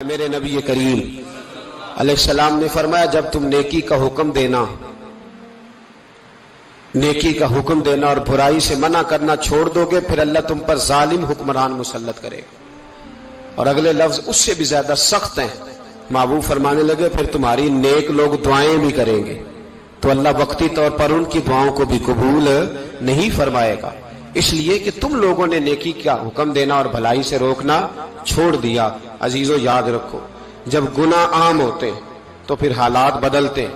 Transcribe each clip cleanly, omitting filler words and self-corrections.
میرے نبی کریم علیہ السلام نے فرمایا جب تم نیکی کا حکم دینا اور برائی سے منع کرنا چھوڑ دو گے پھر اللہ تم پر ظالم حکمران مسلط کرے گا۔ اور اگلے لفظ اس سے بھی زیادہ سخت ہیں۔ محبوب فرمانے لگے پھر تمہاری نیک لوگ دعائیں بھی کریں گے تو اللہ وقتی طور پر ان کی دعاؤں کو بھی قبول نہیں فرمائے گا، اس لیے کہ تم لوگوں نے نیکی کا حکم دینا اور بھلائی سے روکنا چھوڑ دیا۔ عزیزو یاد رکھو جب گناہ عام ہوتے تو پھر حالات بدلتے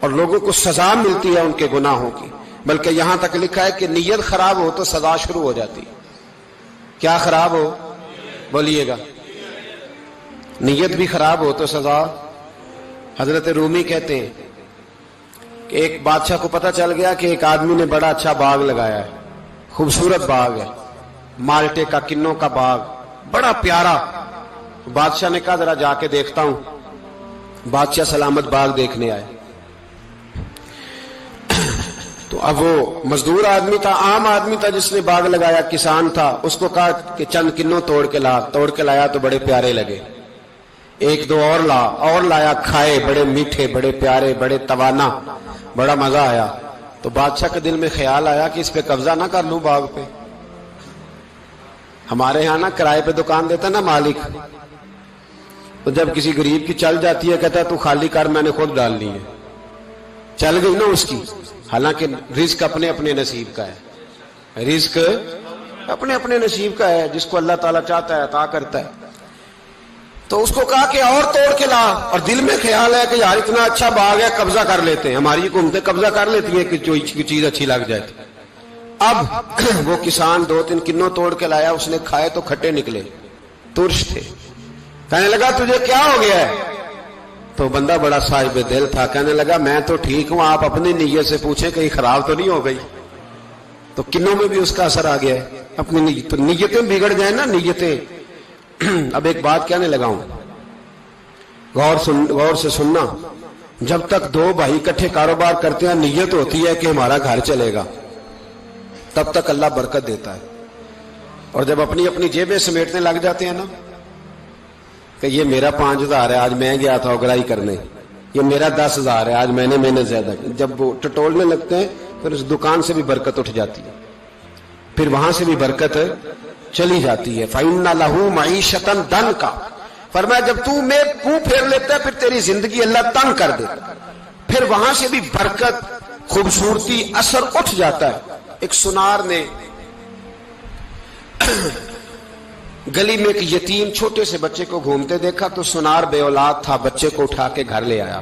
اور لوگوں کو سزا ملتی ہے ان کے گناہوں کی، بلکہ یہاں تک لکھا ہے کہ نیت خراب ہو تو سزا شروع ہو جاتی۔ کیا خراب ہو؟ بولیے گا۔ نیت بھی خراب ہو تو سزا۔ حضرت رومی کہتے ہیں کہ ایک بادشاہ کو پتہ چل گیا کہ ایک آدمی نے بڑا اچھا باغ لگایا ہے، خوبصورت باغ ہے، مالٹے کا کنوں کا باغ، بڑا پیارا۔ بادشاہ نے کہا ذرا جا کے دیکھتا ہوں۔ بادشاہ سلامت باغ دیکھنے آئے تو اب وہ مزدور آدمی تھا، عام آدمی تھا جس نے باغ لگایا، کسان تھا، اس کو کہا کہ چند کنوں توڑ کے لایا تو بڑے پیارے لگے۔ ایک دو اور لایا، کھائے، بڑے میٹھے، بڑے پیارے، بڑے توانا، بڑا مزہ آیا۔ تو بادشاہ کے دل میں خیال آیا کہ اس پہ قبضہ نہ کر لوں باغ پہ۔ ہمارے ہاں نا کرائے پہ دکان دیتا نا مالک، تو جب کسی غریب کی چل جاتی ہے کہتا ہے تو خالی کر، میں نے خود ڈال لی ہے، چل گئی نا اس کی۔ حالانکہ رزق اپنے اپنے نصیب کا ہے، رزق اپنے اپنے نصیب کا ہے، جس کو اللہ تعالیٰ چاہتا ہے عطا کرتا ہے۔ تو اس کو کہا کہ اور توڑ کے لا، اور دل میں خیال ہے کہ یار اتنا اچھا باغ ہے قبضہ کر لیتے ہیں، ہماری حکومتیں قبضہ کر لیتی ہیں کہ جو چیز اچھی لگ جائے۔ اب وہ کسان دو تین کنوں توڑ کے لایا، اس نے کھائے تو کھٹے نکلے، ترش تھے۔ کہنے لگا تجھے کیا ہو گیا ہے؟ تو بندہ بڑا صاحب دل تھا، کہنے لگا میں تو ٹھیک ہوں، آپ اپنی نیت سے پوچھیں کہیں خراب تو نہیں ہو گئی۔ تو کنوں میں بھی اس کا اثر آ گیا ہے، اپنی نیتیں بگڑ جائیں نا، نیتیں۔ اب ایک بات کہنے لگا ہوں، غور سے سننا۔ جب تک دو بھائی اکٹھے کاروبار کرتے ہیں نیت ہوتی ہے کہ ہمارا گھر چلے گا، تب تک اللہ برکت دیتا ہے۔ اور جب اپنی اپنی جیبیں سمیٹنے لگ جاتے ہیں نا کہ یہ میرا 5,000 ہے، آج میں گیا تھا اگرائی کرنے، یہ میرا 10,000 ہے، آج میں نے محنت زیادہ کی، جب وہ ٹٹولنے لگتے ہیں پھر اس دکان سے بھی برکت اٹھ جاتی ہے، پھر وہاں سے بھی برکت چلی جاتی ہے۔ فَإِنَّ لَهُ مَعِيشَةً ضَنْكَ، فرمایا جب تو میں منہ پھیر لیتا ہے پھر تیری زندگی اللہ تنگ کر دیتا، پھر وہاں سے بھی برکت، خوبصورتی، اثر اٹھ جاتا ہے۔ ایک سنار نے گلی میں ایک یتیم چھوٹے سے بچے کو گھومتے دیکھا تو سنار بے اولاد تھا، بچے کو اٹھا کے گھر لے آیا۔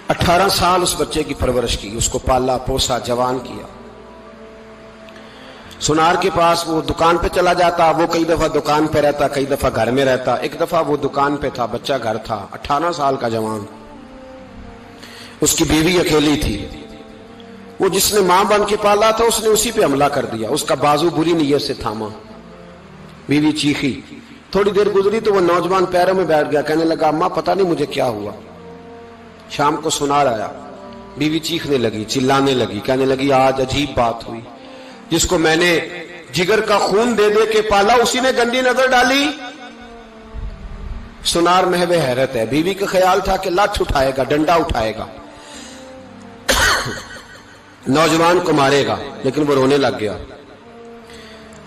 18 سال اس بچے کی پرورش کی، اس کو پالا پوسا، جوان کیا۔ سنار کے پاس وہ دکان پہ چلا جاتا، وہ کئی دفعہ دکان پہ رہتا، کئی دفعہ گھر میں رہتا۔ ایک دفعہ وہ دکان پہ تھا، بچہ گھر تھا، 18 سال کا جوان، اس کی بیوی اکیلی تھی۔ وہ جس نے ماں بن کے پالا تھا اس نے اسی پہ حملہ کر دیا، اس کا بازو بری نیت سے تھاما، بیوی چیخی۔ تھوڑی دیر گزری تو وہ نوجوان پیروں میں بیٹھ گیا، کہنے لگا اماں پتہ نہیں مجھے کیا ہوا۔ شام کو سنار آیا، بیوی چیخنے لگی، چلانے لگی، کہنے لگی آج عجیب بات ہوئی، جس کو میں نے جگر کا خون دے دے کے پالا اسی نے گندی نظر ڈالی۔ سنار محو حیرت ہے، بیوی کا خیال تھا کہ لٹھ اٹھائے گا، ڈنڈا اٹھائے گا، نوجوان کو مارے گا، لیکن وہ رونے لگ گیا۔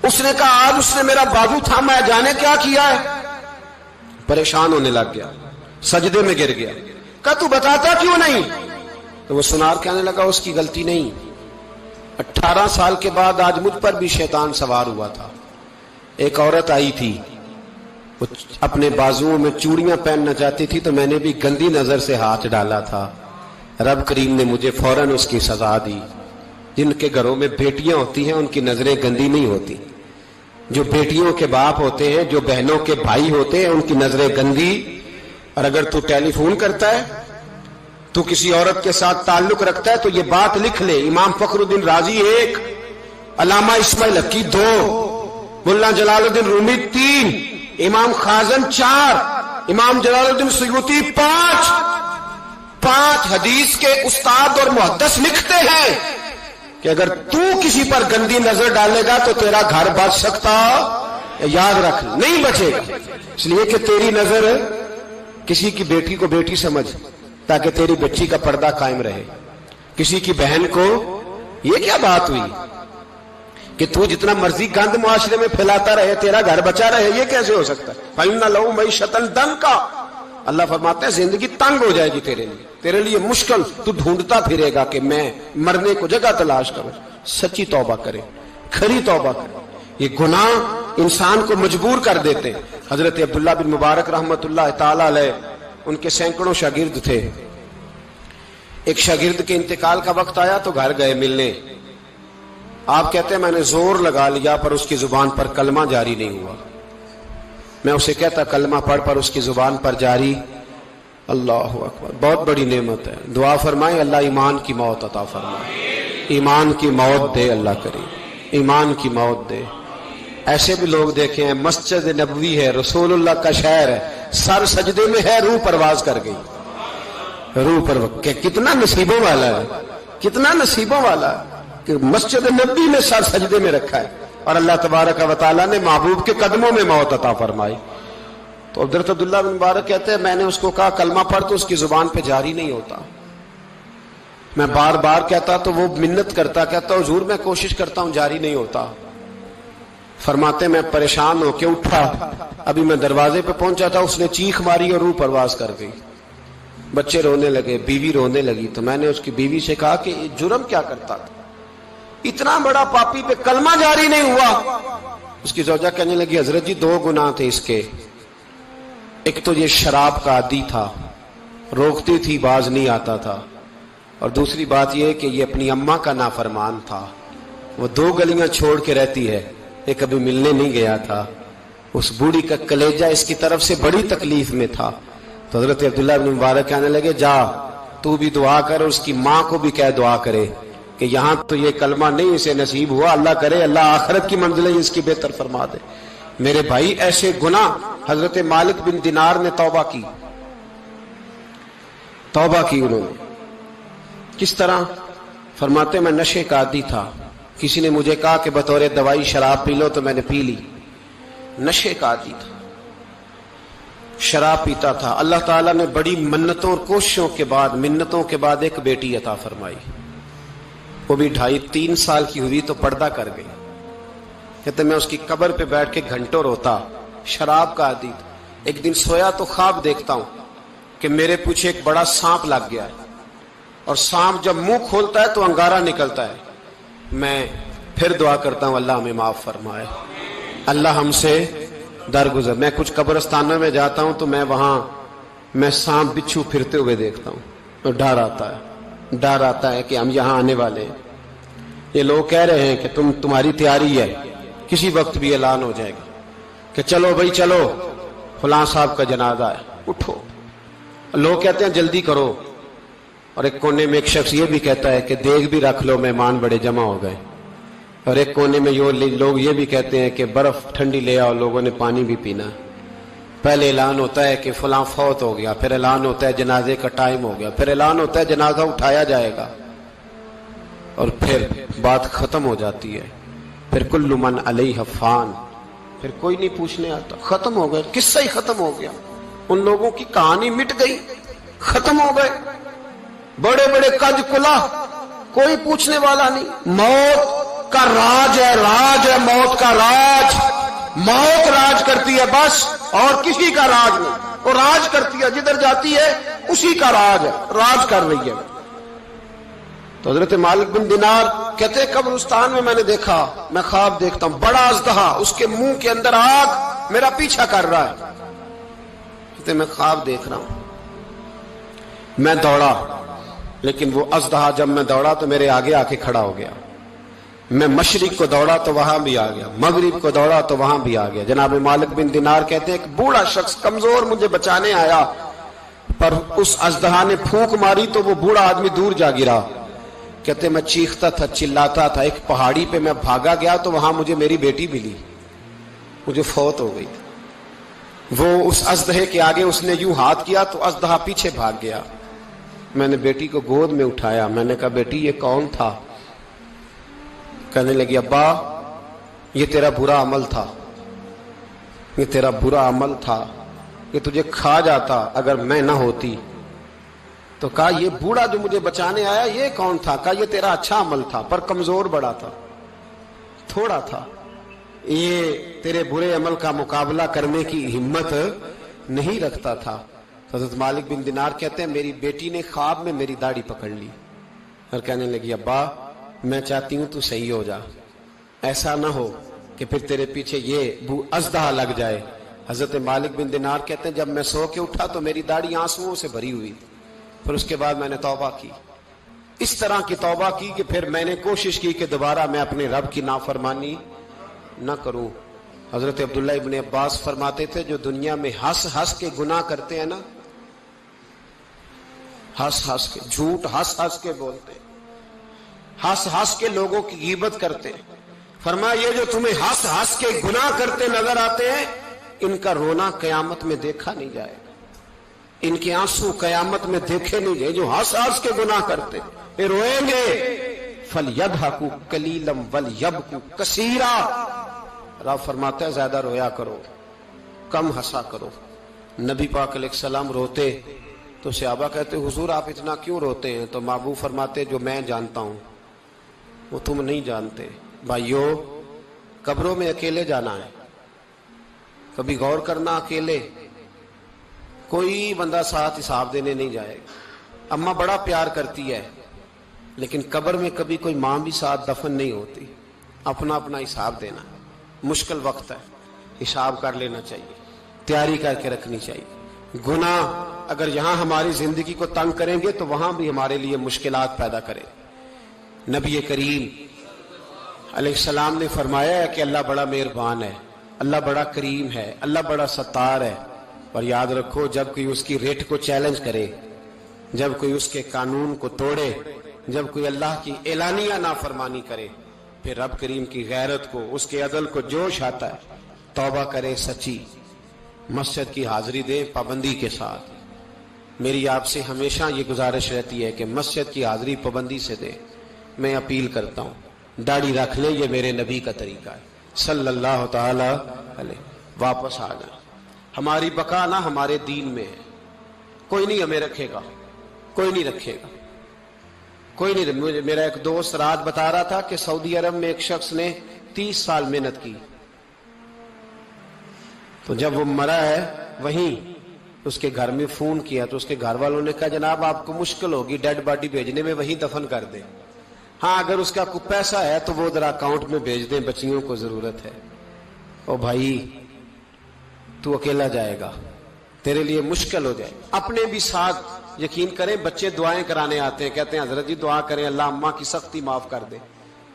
اس نے کہا آج اس نے میرا بازو تھاما ہے، جانے کیا کیا ہے؟ پریشان ہونے لگ گیا، سجدے میں گر گیا، کہا تو بتاتا کیوں نہیں؟ تو وہ سنار کہنے لگا اس کی غلطی نہیں، 18 سال کے بعد آج مجھ پر بھی شیطان سوار ہوا تھا۔ ایک عورت آئی تھی، وہ اپنے بازوؤں میں چوڑیاں پہننا چاہتی تھی تو میں نے بھی گندی نظر سے ہاتھ ڈالا تھا، رب کریم نے مجھے فوراً اس کی سزا دی۔ جن کے گھروں میں بیٹیاں ہوتی ہیں ان کی نظریں گندی نہیں ہوتی، جو بیٹیوں کے باپ ہوتے ہیں، جو بہنوں کے بھائی ہوتے ہیں، ان کی نظریں گندی۔ اور اگر تو ٹیلی فون کرتا ہے، تو کسی عورت کے ساتھ تعلق رکھتا ہے تو یہ بات لکھ لے، امام فخر الدین رازی 1، علامہ اسماعیل حقی 2، ملا جلال الدین رومی 3، امام خازن 4، امام جلال الدین سیوطی 5 حدیث کے استاد اور محدث لکھتے ہیں کہ اگر تو کسی پر گندی نظر ڈالے گا تو تیرا گھر بچ سکتا یاد رکھ نہیں بچے گا، اس لیے کہ تیری نظر کسی کی بیٹی کو بیٹی سمجھ تاکہ تیری بچی کا پردہ قائم رہے، کسی کی بہن کو یہ کیا بات ہوئی کہ تو جتنا مرضی گند معاشرے میں پھیلاتا رہے تیرا گھر بچا رہے، یہ کیسے ہو سکتا ہے؟ فَإِنَّ لَهُ مَعِيشَةً ضَنْكَ، اللہ فرماتے ہیں زندگی تنگ ہو جائے گی تیرے لیے مشکل، تو ڈھونڈتا پھرے گا کہ میں مرنے کو جگہ تلاش کروں۔ سچی توبہ کرے، کھری توبہ کرے، یہ گناہ انسان کو مجبور کر دیتے۔ حضرت عبداللہ بن مبارک رحمت اللہ تعالی علیہ، ان کے سینکڑوں شاگرد تھے، ایک شاگرد کے انتقال کا وقت آیا تو گھر گئے ملنے، آپ کہتے ہیں میں نے زور لگا لیا پر اس کی زبان پر کلمہ جاری نہیں ہوا، میں اسے کہتا کلمہ پڑھ پر اس کی زبان پر جاری، اللہ اکبر، بہت بڑی نعمت ہے، دعا فرمائیں اللہ ایمان کی موت عطا فرمائے، ایمان کی موت دے اللہ کریم، ایمان کی موت دے۔ ایسے بھی لوگ دیکھے ہیں، مسجد نبوی ہے، رسول اللہ کا شہر ہے، سر سجدے میں ہے، روح پرواز کر گئی، روح پر کتنا نصیبوں والا ہے، کتنا نصیبوں والا ہے کہ مسجد نبوی میں سر سجدے میں رکھا ہے اور اللہ تبارک و تعالیٰ نے محبوب کے قدموں میں موت عطا فرمائی۔ تو حضرت عبداللہ بن مبارک کہتے ہیں میں نے اس کو کہا کلمہ پڑھ تو اس کی زبان پہ جاری نہیں ہوتا، میں بار بار کہتا تو وہ منت کرتا، کہتا حضور میں کوشش کرتا ہوں جاری نہیں ہوتا۔ فرماتے میں پریشان ہو کے اٹھا، ابھی میں دروازے پہ پہنچا تھا اس نے چیخ ماری اور روح پرواز کر گئی، بچے رونے لگے، بیوی رونے لگی، تو میں نے اس کی بیوی سے کہا کہ یہ جرم کیا کرتا تھا، اتنا بڑا پاپی پہ کلمہ جاری نہیں ہوا۔ اس کی زوجہ کہنے لگی حضرت جی دو گناہ تھے اس کے، ایک تو یہ شراب کا عادی تھا، روکتی تھی باز نہیں آتا تھا، اور دوسری بات یہ کہ یہ اپنی اماں کا نافرمان تھا، وہ دو گلیاں چھوڑ کے رہتی ہے، یہ کبھی ملنے نہیں گیا تھا، اس بوڑھی کا کلیجہ اس کی طرف سے بڑی تکلیف میں تھا۔ تو حضرت عبداللہ بن مبارک کہنے لگے جا تو بھی دعا کر، اس کی ماں کو بھی کہہ دعا کرے کہ یہاں تو یہ کلمہ نہیں اسے نصیب ہوا، اللہ کرے اللہ آخرت کی منزلیں اس کی بہتر فرما دے۔ میرے بھائی ایسے گناہ، حضرت مالک بن دینار نے توبہ کی، توبہ کی انہوں نے، کس طرح؟ فرماتے میں نشے کا عادی تھا، کسی نے مجھے کہا کہ بطور دوائی شراب پی لو تو میں نے پی لی، نشے کا عادی تھا، شراب پیتا تھا۔ اللہ تعالیٰ نے بڑی منتوں اور کوششوں کے بعد، منتوں کے بعد ایک بیٹی عطا فرمائی، وہ بھی 2.5-3 سال کی ہوئی تو پردہ کر گئی۔ کہتے میں اس کی قبر پہ بیٹھ کے گھنٹوں روتا، شراب کا عادی تھا۔ ایک دن سویا تو خواب دیکھتا ہوں کہ میرے پیچھے ایک بڑا سانپ لگ گیا ہے، اور سانپ جب منہ کھولتا ہے تو انگارہ نکلتا ہے، میں پھر دعا کرتا ہوں اللہ ہمیں معاف فرمائے، اللہ ہم سے درگزر۔ میں کچھ قبرستانوں میں جاتا ہوں تو میں سانپ بچھو پھرتے ہوئے دیکھتا ہوں تو ڈر آتا ہے کہ ہم یہاں آنے والے ہیں، یہ لوگ کہہ رہے ہیں کہ تمہاری تیاری ہے، کسی وقت بھی اعلان ہو جائے گا کہ چلو بھائی چلو فلاں صاحب کا جنازہ ہے، اٹھو، لوگ کہتے ہیں جلدی کرو، اور ایک کونے میں ایک شخص یہ بھی کہتا ہے کہ دیگ بھی رکھ لو مہمان بڑے جمع ہو گئے، اور ایک کونے میں لوگ یہ بھی کہتے ہیں کہ برف ٹھنڈی لے آؤ، لوگوں نے پانی بھی پینا۔ پہلے اعلان ہوتا ہے کہ فلاں فوت ہو گیا، پھر اعلان ہوتا ہے جنازے کا ٹائم ہو گیا، پھر اعلان ہوتا ہے جنازہ اٹھایا جائے گا، اور پھر بات ختم ہو جاتی ہے، پھر کل من علیہ فان، پھر کوئی نہیں پوچھنے آتا، ختم ہو گئے، قصہ ہی ختم ہو گیا، ان لوگوں کی کہانی مٹ گئی، ختم ہو گئے، بڑے بڑے کج کلا، کوئی پوچھنے والا نہیں۔ موت کا راج ہے، راج ہے موت کا راج، موت راج کرتی ہے بس، اور کسی کا راج نہیں، وہ راج کرتی ہے، جدھر جاتی ہے اسی کا راج ہے، راج کر رہی ہے۔ تو حضرت مالک بن دینار کہتے ہیں قبرستان میں نے دیکھا، میں خواب دیکھتا ہوں بڑا اژدہا، اس کے منہ کے اندر آگ، میرا پیچھا کر رہا ہے، کہتے میں خواب دیکھ رہا ہوں، میں دوڑا، لیکن وہ اژدہا جب میں دوڑا تو میرے آگے آ کے کھڑا ہو گیا، میں مشرق کو دوڑا تو وہاں بھی آ گیا، مغرب کو دوڑا تو وہاں بھی آ گیا۔ جناب مالک بن دینار کہتے ہیں ایک بوڑھا شخص کمزور مجھے بچانے آیا، پر اس اژدہا نے پھونک ماری تو وہ بوڑھا آدمی دور جا گرا۔ کہتے میں چیختا تھا، چلاتا تھا، ایک پہاڑی پہ میں بھاگا گیا تو وہاں مجھے میری بیٹی ملی، مجھے فوت ہو گئی۔ وہ اس اژدہے کے آگے اس نے یوں ہاتھ کیا تو اژدہا پیچھے بھاگ گیا۔ میں نے بیٹی کو گود میں اٹھایا، میں نے کہا بیٹی یہ کون تھا؟ کہنے لگی ابا یہ تیرا برا عمل تھا، یہ تیرا برا عمل تھا کہ تجھے کھا جاتا اگر میں نہ ہوتی. تو کہا یہ بوڑھا جو مجھے بچانے آیا یہ کون تھا؟ کہا یہ تیرا اچھا عمل تھا پر کمزور بڑا تھا، تھوڑا تھا، یہ تیرے برے عمل کا مقابلہ کرنے کی ہمت نہیں رکھتا تھا. حضرت مالک بن دینار کہتے ہیں میری بیٹی نے خواب میں میری داڑھی پکڑ لی اور کہنے لگی ابا میں چاہتی ہوں تو صحیح ہو جا، ایسا نہ ہو کہ پھر تیرے پیچھے یہ ازدہا لگ جائے. حضرت مالک بن دینار کہتے ہیں جب میں سو کے اٹھا تو میری داڑھی آنسوؤں سے بھری ہوئی تھی. پھر اس کے بعد میں نے توبہ کی، اس طرح کی توبہ کی کہ پھر میں نے کوشش کی کہ دوبارہ میں اپنے رب کی نافرمانی نہ کروں. حضرت عبداللہ ابن عباس فرماتے تھے جو دنیا میں ہنس ہنس کے گناہ کرتے ہیں نا، ہنس ہنس کے جھوٹ ہنس ہنس کے بولتے ہیں، ہنس ہنس کے لوگوں کی غیبت کرتے ہیں، فرمایا یہ جو تمہیں ہنس ہنس کے گناہ کرتے نظر آتے ہیں ان کا رونا قیامت میں دیکھا نہیں جائے گا، ان کے آنسو قیامت میں دیکھے نہیں جائے. جو ہنس ہنس کے گناہ کرتے یہ روئیں گے. فَلْيَضْحَكُوا قَلِيلًا وَلْيَبْكُوا كَثِيرًا. رب فرماتا ہے زیادہ رویا کرو کم ہنسا کرو. نبی پاک علیہ السلام روتے تو صحابہ کہتے حضور آپ اتنا کیوں روتے ہیں؟ تو محبوب فرماتے جو میں جانتا ہوں وہ تم نہیں جانتے. بھائیو قبروں میں اکیلے جانا ہے، کبھی غور کرنا، اکیلے کوئی بندہ ساتھ حساب دینے نہیں جائے گا. اماں بڑا پیار کرتی ہے لیکن قبر میں کبھی کوئی ماں بھی ساتھ دفن نہیں ہوتی. اپنا اپنا حساب دینا، مشکل وقت ہے، حساب کر لینا چاہیے، تیاری کر کے رکھنی چاہیے. گناہ اگر یہاں ہماری زندگی کو تنگ کریں گے تو وہاں بھی ہمارے لیے مشکلات پیدا کریں. نبی کریم علیہ السلام نے فرمایا ہے کہ اللہ بڑا مہربان ہے، اللہ بڑا کریم ہے، اللہ بڑا ستار ہے. اور یاد رکھو جب کوئی اس کی ریٹ کو چیلنج کرے، جب کوئی اس کے قانون کو توڑے، جب کوئی اللہ کی اعلانیہ نافرمانی کرے، پھر رب کریم کی غیرت کو، اس کے عدل کو جوش آتا ہے. توبہ کرے سچی، مسجد کی حاضری دے پابندی کے ساتھ. میری آپ سے ہمیشہ یہ گزارش رہتی ہے کہ مسجد کی حاضری پابندی سے دے. میں اپیل کرتا ہوں داڑھی رکھ لے، یہ میرے نبی کا طریقہ ہے صلی اللہ تعالی علیہ. واپس آ جائیں. ہماری بقا نہ ہمارے دین میں ہے. کوئی نہیں ہمیں رکھے گا، کوئی نہیں رکھے گا، کوئی نہیں. میرا ایک دوست رات بتا رہا تھا کہ سعودی عرب میں ایک شخص نے 30 سال محنت کی، تو جب وہ مرا ہے وہیں اس کے گھر میں فون کیا تو اس کے گھر والوں نے کہا جناب آپ کو مشکل ہوگی ڈیڈ باڈی بھیجنے میں، وہیں دفن کر دیں. ہاں اگر اس کا کوئی پیسہ ہے تو وہ ذرا اکاؤنٹ میں بھیج دیں، بچیوں کو ضرورت ہے. او بھائی تو اکیلا جائے گا، تیرے لیے مشکل ہو جائے. اپنے بھی ساتھ یقین کریں، بچے دعائیں کرانے آتے ہیں، کہتے ہیں حضرت جی دعا کریں اللہ اماں کی سختی معاف کر دے.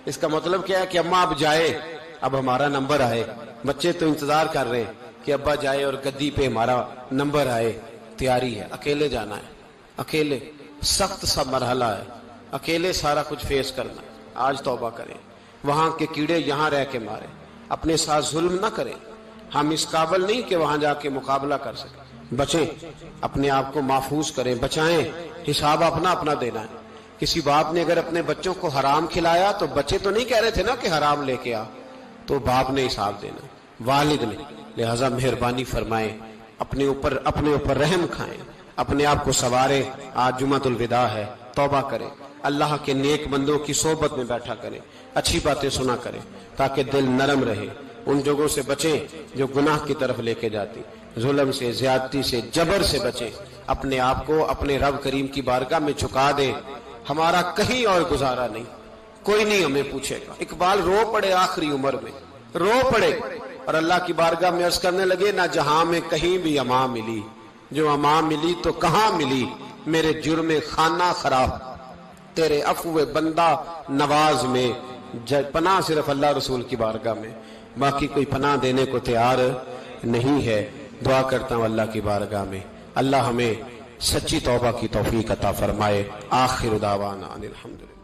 اس کا مطلب کیا ہے کہ اماں اب جائے، اب ہمارا نمبر آئے. بچے تو انتظار کر رہے ہیں کہ ابا جائے اور گدی پہ ہمارا نمبر آئے. تیاری ہے، اکیلے جانا ہے، اکیلے سخت سا مرحلہ ہے، اکیلے سارا کچھ فیس کرنا ہے. آج توبہ کریں، وہاں کے کیڑے یہاں رہ کے مارے. اپنے ساتھ ظلم نہ کریں. ہم اس قابل نہیں کہ وہاں جا کے مقابلہ کر سکیں. بچیں، اپنے آپ کو محفوظ کریں، بچائیں. حساب اپنا اپنا دینا ہے. کسی باپ نے اگر اپنے بچوں کو حرام کھلایا تو بچے تو نہیں کہہ رہے تھے نا کہ حرام لے کے آ، تو باپ نے حساب دینا، والد نے. لہذا مہربانی فرمائیں، اپنے اوپر رحم کھائیں، اپنے آپ کو سنواریں. آج جمعۃ الوداع ہے، توبہ کریں، اللہ کے نیک بندوں کی صحبت میں بیٹھا کریں، اچھی باتیں سنا کریں تاکہ دل نرم رہے. ان جگہوں سے بچیں جو گناہ کی طرف لے کے جاتی، ظلم سے، زیادتی سے، جبر سے بچیں. اپنے آپ کو اپنے رب کریم کی بارگاہ میں جھکا دیں. ہمارا کہیں اور گزارا نہیں، کوئی نہیں ہمیں پوچھے گا. اقبال رو پڑے آخری عمر میں، رو پڑے اور اللہ کی بارگاہ میں عرض کرنے لگے نہ جہاں میں کہیں بھی امان ملی، جو امان ملی تو کہاں ملی، میرے جرم خانہ خراب تیرے عفو بندہ نواز میں. پناہ صرف اللہ رسول کی بارگاہ میں، باقی کوئی پناہ دینے کو تیار نہیں ہے. دعا کرتا ہوں اللہ کی بارگاہ میں اللہ ہمیں سچی توبہ کی توفیق عطا فرمائے. آخر دعوانا ان الحمدللہ.